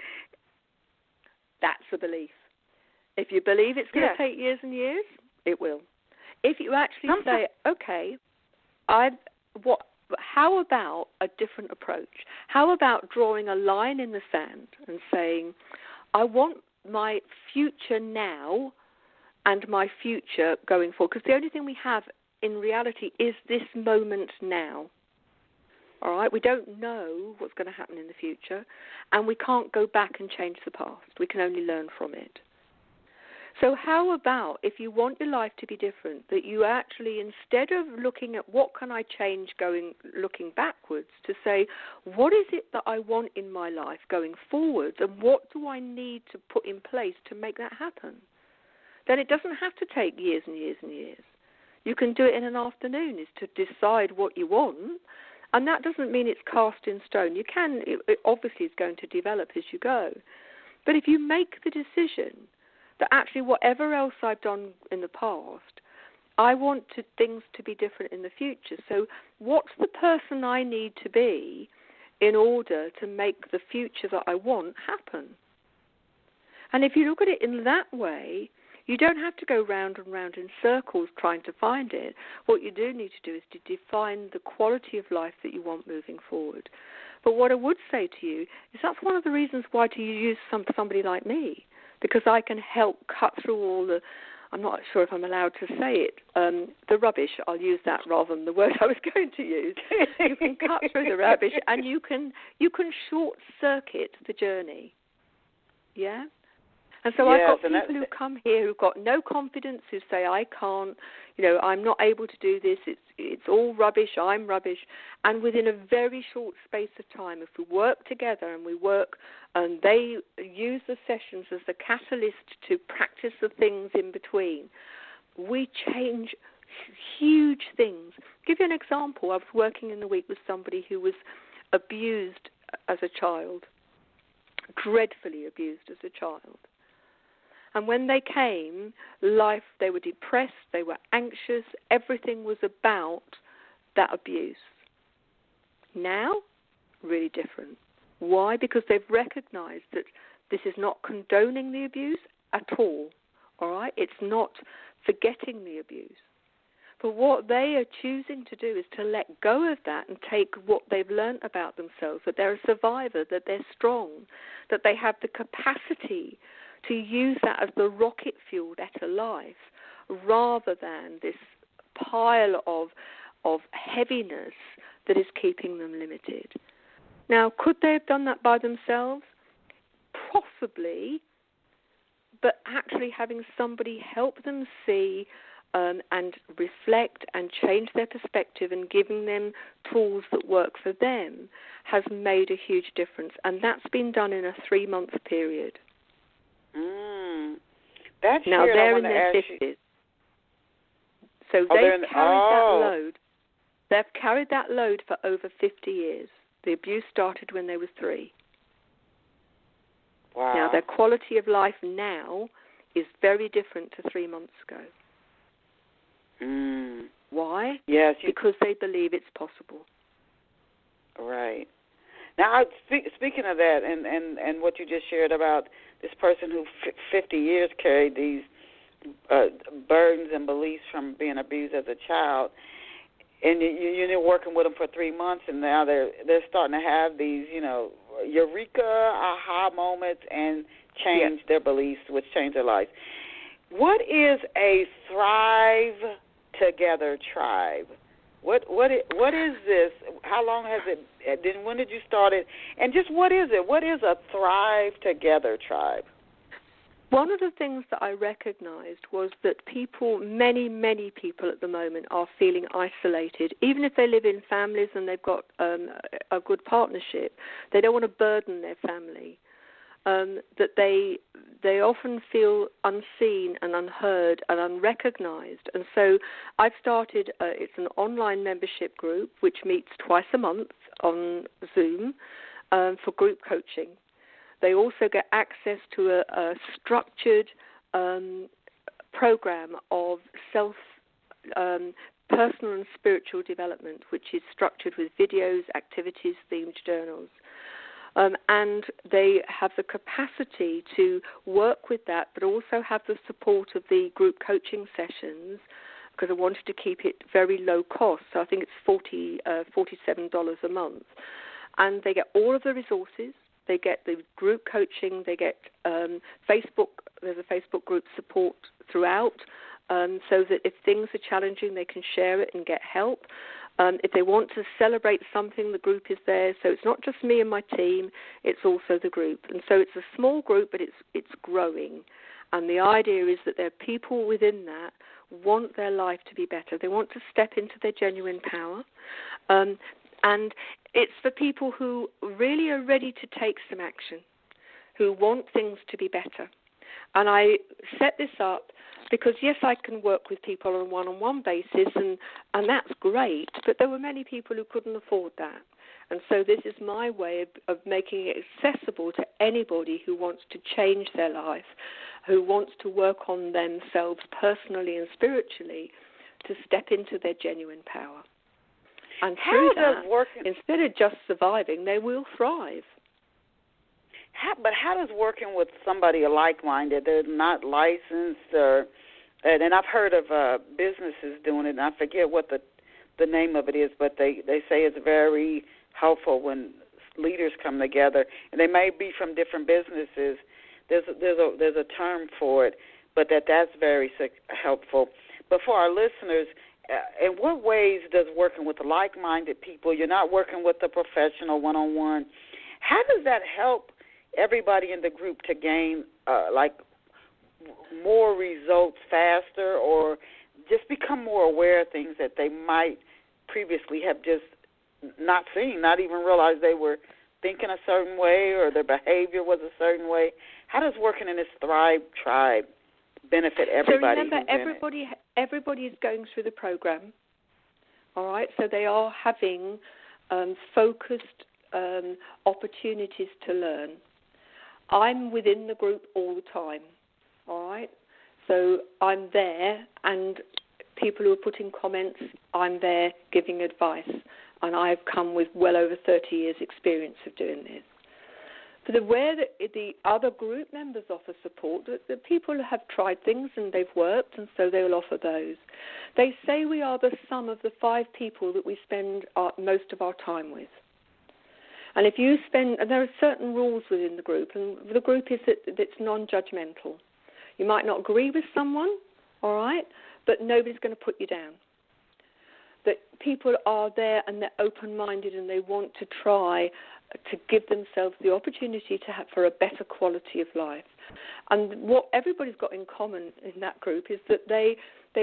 That's a belief. If you believe it's going to take years and years, it will. If you actually say, okay, how about a different approach? How about drawing a line in the sand and saying, I want my future now and my future going forward? Because the only thing we have in reality is this moment now. All right? We don't know what's going to happen in the future, and we can't go back and change the past. We can only learn from it. So how about, if you want your life to be different, that you actually, instead of looking at what can I change looking backwards, to say, what is it that I want in my life going forward, and what do I need to put in place to make that happen? Then it doesn't have to take years and years and years. You can do it in an afternoon, is to decide what you want, and that doesn't mean it's cast in stone. You can, it obviously is going to develop as you go. But if you make the decision that actually whatever else I've done in the past, I want things to be different in the future. So what's the person I need to be in order to make the future that I want happen? And if you look at it in that way, you don't have to go round and round in circles trying to find it. What you do need to do is to define the quality of life that you want moving forward. But what I would say to you is that's one of the reasons why do you use somebody like me, because I can help cut through all the, I'm not sure if I'm allowed to say it, the rubbish. I'll use that rather than the word I was going to use. You can cut through the rubbish, and you can short-circuit the journey. Yeah? And so I've got people who come here who've got no confidence, who say, I can't, I'm not able to do this, it's all rubbish, I'm rubbish. And within a very short space of time, if we work together and we work, and they use the sessions as the catalyst to practice the things in between, we change huge things. I'll give you an example. I was working in the week with somebody who was abused as a child, dreadfully abused as a child. And when they came, they were depressed, they were anxious, everything was about that abuse. Now, really different. Why? Because they've recognized that this is not condoning the abuse at all, all right? It's not forgetting the abuse. But what they are choosing to do is to let go of that and take what they've learned about themselves, that they're a survivor, that they're strong, that they have the capacity to use that as the rocket fuel to better life, rather than this pile of heaviness that is keeping them limited. Now, could they have done that by themselves? Possibly, but actually having somebody help them see and reflect and change their perspective and giving them tools that work for them has made a huge difference. And that's been done in a 3-month period. That's now weird. they're in their 50s. So they've carried that load. They've carried that load for over 50 years. The abuse started when they were 3. Wow. Now, their quality of life now is very different to 3 months ago. Why? Yes. Because they believe it's possible. Right. Now, speaking of that and what you just shared about this person who 50 years carried these burdens and beliefs from being abused as a child, and you're working with them for 3 months, and now they're starting to have these, eureka, aha moments and change their beliefs, which change their lives. What is a Thrive Together tribe? What is this? How long has it been? When did you start it? And just what is it? What is a Thrive Together tribe? One of the things that I recognized was that people, many, many people at the moment are feeling isolated. Even if they live in families and they've got a good partnership, they don't want to burden their family. That they often feel unseen and unheard and unrecognized. And so I've started, it's an online membership group which meets twice a month on Zoom for group coaching. They also get access to a structured program of personal and spiritual development, which is structured with videos, activities, themed journals. And they have the capacity to work with that, but also have the support of the group coaching sessions, because I wanted to keep it very low cost. So I think it's $47 a month. And they get all of the resources. They get the group coaching. They get Facebook. There's a Facebook group support throughout, so that if things are challenging, they can share it and get help. If they want to celebrate something, the group is there. So it's not just me and my team, it's also the group. And so it's a small group, but it's growing. And the idea is that there are people within that want their life to be better. They want to step into their genuine power. And it's for people who really are ready to take some action, who want things to be better. And I set this up because, yes, I can work with people on a one-on-one basis, and that's great, but there were many people who couldn't afford that. And so this is my way of making it accessible to anybody who wants to change their life, who wants to work on themselves personally and spiritually to step into their genuine power. And through that, instead of just surviving, they will thrive. But how does working with somebody like-minded, they're not licensed, and I've heard of businesses doing it, and I forget what the name of it is, but they say it's very helpful when leaders come together, and they may be from different businesses. There's a term for it, but that's very helpful. But for our listeners, in what ways does working with like-minded people, you're not working with a professional one-on-one, how does that help everybody in the group to gain more results faster, or just become more aware of things that they might previously have just not seen, not even realize they were thinking a certain way or their behavior was a certain way? How does working in this Thrive Tribe benefit everybody? So remember, everybody is going through the program, all right? So they are having focused opportunities to learn. I'm within the group all the time, all right? So I'm there, and people who are putting comments, I'm there giving advice, and I've come with well over 30 years' experience of doing this. But where the other group members offer support, the people have tried things and they've worked, and so they will offer those. They say we are the sum of the 5 people that we spend most of our time with. And if you and there are certain rules within the group, and the group is that it's non-judgmental. You might not agree with someone, all right, but nobody's going to put you down. That people are there and they're open-minded and they want to try to give themselves the opportunity to have for a better quality of life. And what everybody's got in common in that group is that they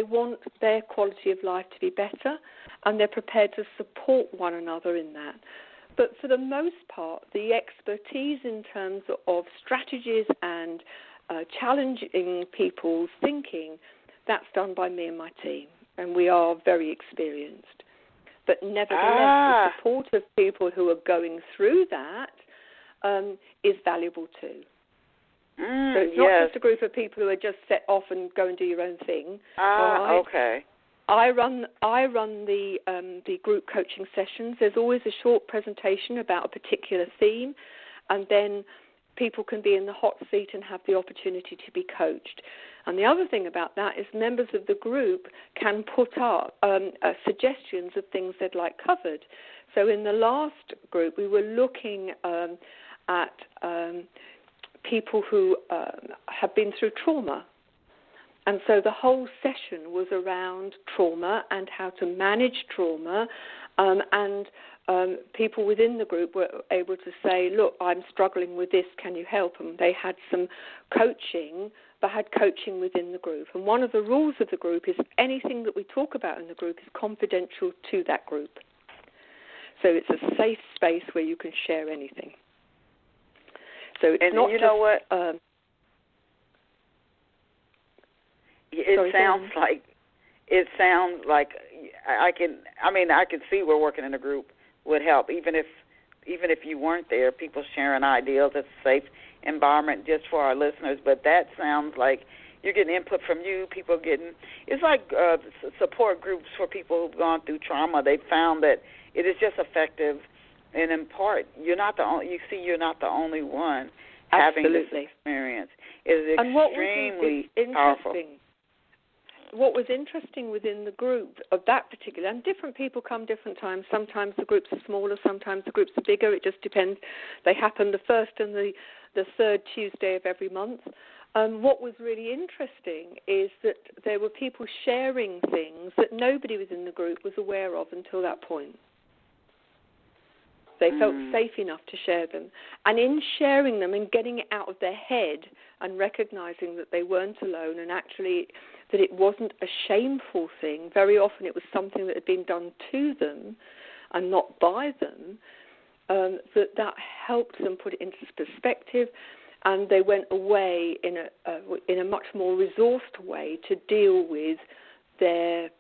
want their quality of life to be better, and they're prepared to support one another in that. But for the most part, the expertise in terms of strategies and challenging people's thinking, that's done by me and my team, and we are very experienced. But nevertheless, the support of people who are going through that is valuable too. So it's not just a group of people who are just set off and go and do your own thing. Right? Okay. I run the group coaching sessions. There's always a short presentation about a particular theme, and then people can be in the hot seat and have the opportunity to be coached. And the other thing about that is members of the group can put up suggestions of things they'd like covered. So in the last group, we were looking at people who have been through trauma. And so the whole session was around trauma and how to manage trauma, and people within the group were able to say, look, I'm struggling with this, can you help? And they had some coaching, but had coaching within the group. And one of the rules of the group is anything that we talk about in the group is confidential to that group. So it's a safe space where you can share anything. So it's and not you just, know what? It sounds like I can see where working in a group would help, even if you weren't there. People sharing ideas. It's a safe environment just for our listeners. But that sounds like you're getting input from you. People getting it's like support groups for people who've gone through trauma. They found that it is just effective, and in part, you're not the only one having this experience. It is extremely powerful. What was interesting within the group of that particular, and different people come different times. Sometimes the groups are smaller, sometimes the groups are bigger. It just depends. They happen the first and the third Tuesday of every month. What was really interesting is that there were people sharing things that nobody within the group was aware of until that point. They felt safe enough to share them. And in sharing them and getting it out of their head and recognizing that they weren't alone and actually that it wasn't a shameful thing, very often it was something that had been done to them and not by them, that helped them put it into perspective, and they went away in a much more resourced way to deal with their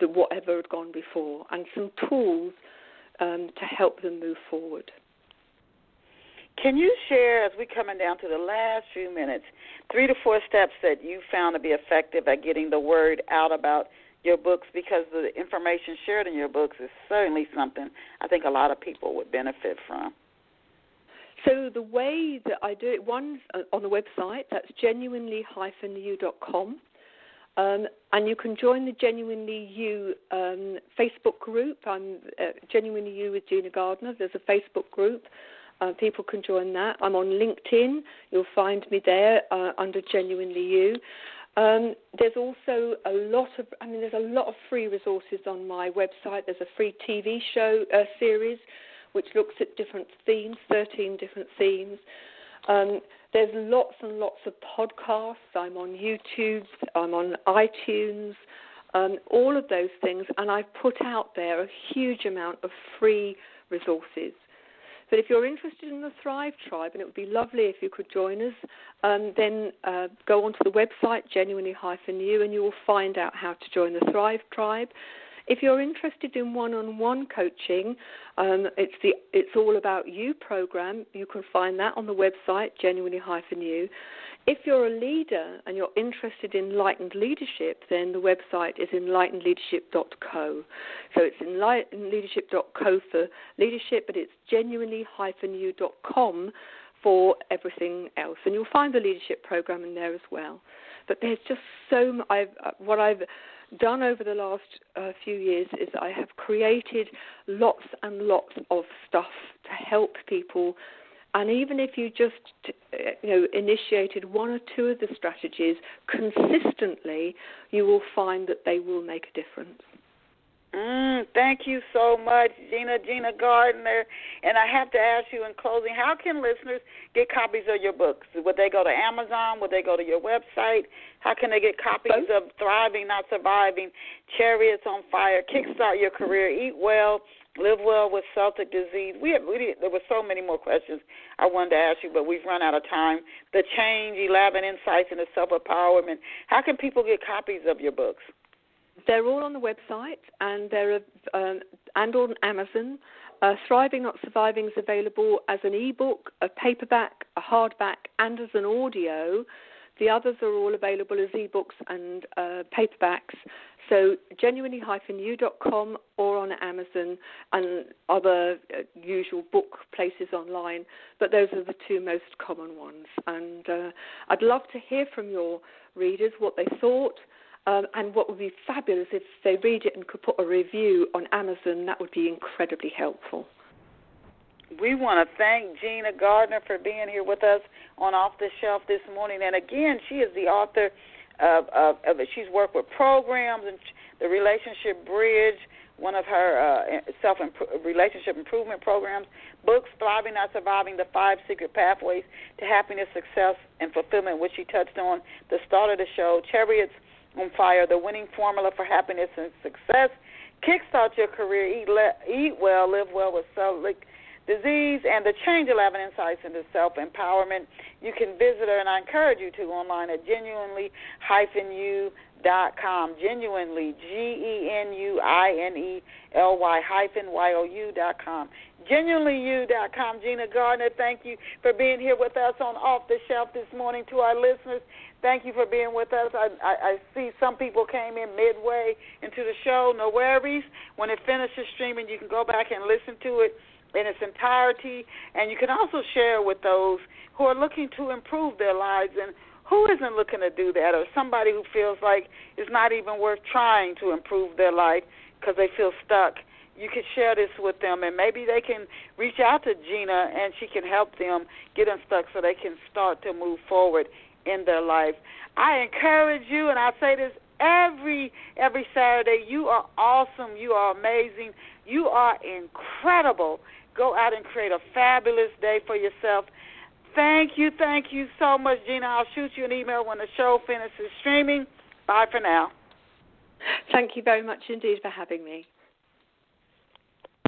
whatever had gone before, and some tools to help them move forward. Can you share, as we're coming down to the last few minutes, 3 to 4 steps that you found to be effective at getting the word out about your books? Because the information shared in your books is certainly something I think a lot of people would benefit from. So the way that I do it, one's on the website, that's genuinely-you.com. And you can join the Genuinely You Facebook group. I'm Genuinely You with Gina Gardiner. There's a Facebook group. People can join that. I'm on LinkedIn. You'll find me there under Genuinely You. There's also a lot of free resources on my website. There's a free TV show series which looks at different themes, 13 different themes. There's lots and lots of podcasts. I'm on YouTube. I'm on iTunes. All of those things. And I've put out there a huge amount of free resources. But if you're interested in the Thrive Tribe, and it would be lovely if you could join us, then go onto the website, genuinely-you, and you will find out how to join the Thrive Tribe. If you're interested in one-on-one coaching, it's All About You program. You can find that on the website, genuinely-you. If you're a leader and you're interested in enlightened leadership, then the website is enlightenedleadership.co. So it's enlightenedleadership.co for leadership, but it's genuinely-you.com for everything else. And you'll find the leadership program in there as well. But there's just so much. What I've done over the last few years is I have created lots and lots of stuff to help people. And even if you just, initiated one or two of the strategies consistently, you will find that they will make a difference. Thank you so much, Gina Gardiner. And I have to ask you in closing, how can listeners get copies of your books? Would they go to Amazon? Would they go to your website? How can they get copies of Thriving, Not Surviving, Chariots on Fire, Kickstart Your Career, Eat Well, Live Well with Celiac Disease? There were so many more questions I wanted to ask you, but we've run out of time. The Change, 11 Insights into Self-Empowerment. How can people get copies of your books? They're all on the website, and they're and on Amazon. Thriving Not Surviving is available as an ebook, a paperback, a hardback, and as an audio. The others are all available as ebooks and paperbacks. So genuinely-you.com or on Amazon and other usual book places online. But those are the two most common ones. And I'd love to hear from your readers what they thought. And what would be fabulous if they read it and could put a review on Amazon. That would be incredibly helpful. We want to thank Gina Gardiner for being here with us on Off the Shelf this morning. And again, she is the author of she's worked with programs and the Relationship Bridge, one of her relationship improvement programs, books, Thriving, Not Surviving, The 5 Secret Pathways to Happiness, Success, and Fulfillment, which she touched on the start of the show, Chariots on Fire, The Winning Formula for Happiness and Success, Kickstart Your Career, Eat Well, Live Well with Celiac Disease, and The Change, 11 Insights into Self-Empowerment. You can visit her, and I encourage you to, online at genuinely-you.com, genuinely, genuinely-you.com, genuinelyu.com. Gina Gardiner, thank you for being here with us on Off the Shelf this morning. To our listeners, thank you for being with us. I see some people came in midway into the show. No worries. When it finishes streaming, you can go back and listen to it in its entirety, and you can also share with those who are looking to improve their lives and who isn't looking to do that, or somebody who feels like it's not even worth trying to improve their life because they feel stuck. You can share this with them, and maybe they can reach out to Gina, and she can help them get unstuck so they can start to move forward in their life. I encourage you, and I say this every Saturday, you are awesome, you are amazing, you are incredible. Go out and create a fabulous day for yourself. Thank you so much, Gina. I'll shoot you an email when the show finishes streaming. Bye for now. Thank you very much indeed for having me.